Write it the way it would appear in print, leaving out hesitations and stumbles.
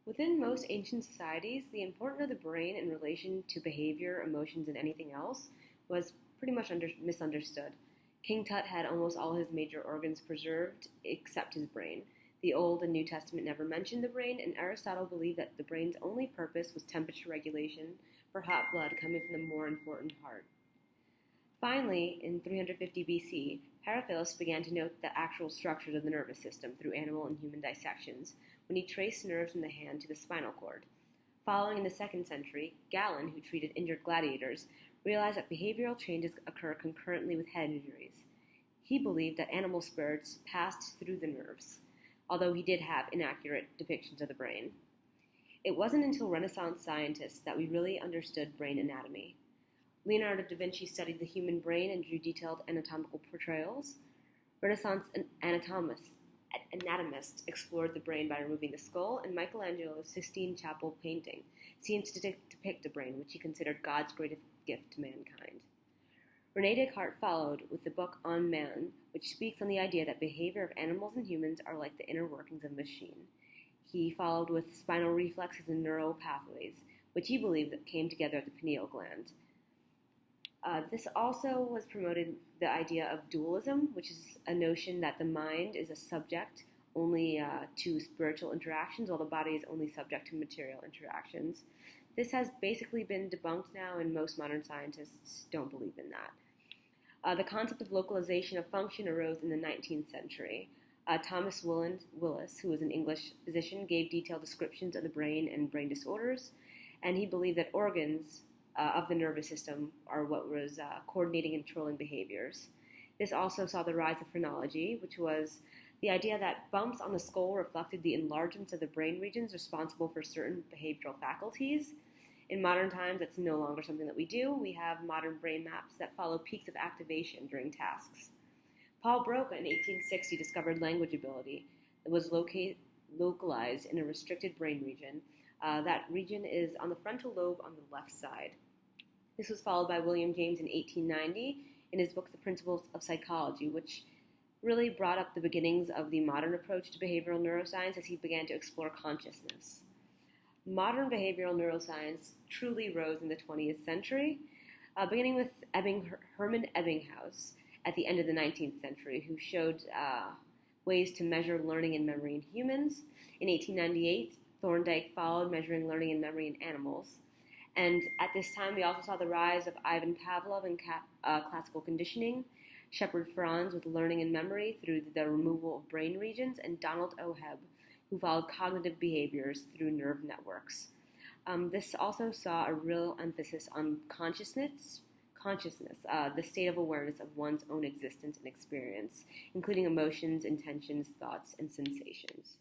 Within most ancient societies, the importance of the brain in relation to behavior, emotions, and anything else was pretty much misunderstood. King Tut had almost all his major organs preserved except his brain. The Old and New Testament never mentioned the brain, and Aristotle believed that the brain's only purpose was temperature regulation for hot blood coming from the more important heart. Finally, in 350 BC, Paracelsus began to note the actual structures of the nervous system through animal and human dissections when he traced nerves from the hand to the spinal cord. Following in the 2nd century, Galen, who treated injured gladiators, realized that behavioral changes occur concurrently with head injuries. He believed that animal spirits passed through the nerves, although he did have inaccurate depictions of the brain. It wasn't until Renaissance scientists that we really understood brain anatomy. Leonardo da Vinci studied the human brain and drew detailed anatomical portrayals. Renaissance anatomists explored the brain by removing the skull, and Michelangelo's Sistine Chapel painting seems to depict the brain, which he considered God's greatest gift to mankind. René Descartes followed with the book On Man, which speaks on the idea that behavior of animals and humans are like the inner workings of a machine. He followed with spinal reflexes and neural pathways, which he believed that came together at the pineal gland. This also was promoted the idea of dualism, which is a notion that the mind is a subject only to spiritual interactions, while the body is only subject to material interactions. This has basically been debunked now, and most modern scientists don't believe in that. The concept of localization of function arose in the 19th century. Thomas Willis, who was an English physician, gave detailed descriptions of the brain and brain disorders, and he believed that organs of the nervous system are what was coordinating and controlling behaviors. This also saw the rise of phrenology, which was the idea that bumps on the skull reflected the enlargements of the brain regions responsible for certain behavioral faculties. In modern times, that's no longer something that we do. We have modern brain maps that follow peaks of activation during tasks. Paul Broca in 1860 discovered language ability that was localized in a restricted brain region. That region is on the frontal lobe on the left side. This was followed by William James in 1890 in his book The Principles of Psychology, which really brought up the beginnings of the modern approach to behavioral neuroscience as he began to explore consciousness. Modern behavioral neuroscience truly rose in the 20th century, beginning with Hermann Ebbinghaus at the end of the 19th century, who showed ways to measure learning and memory in humans. In 1898, Thorndike followed measuring learning and memory in animals. And at this time, we also saw the rise of Ivan Pavlov in classical conditioning, Shepard Franz with learning and memory through the removal of brain regions, and Donald O. Hebb, who followed cognitive behaviors through nerve networks. This also saw a real emphasis on consciousness, the state of awareness of one's own existence and experience, including emotions, intentions, thoughts, and sensations.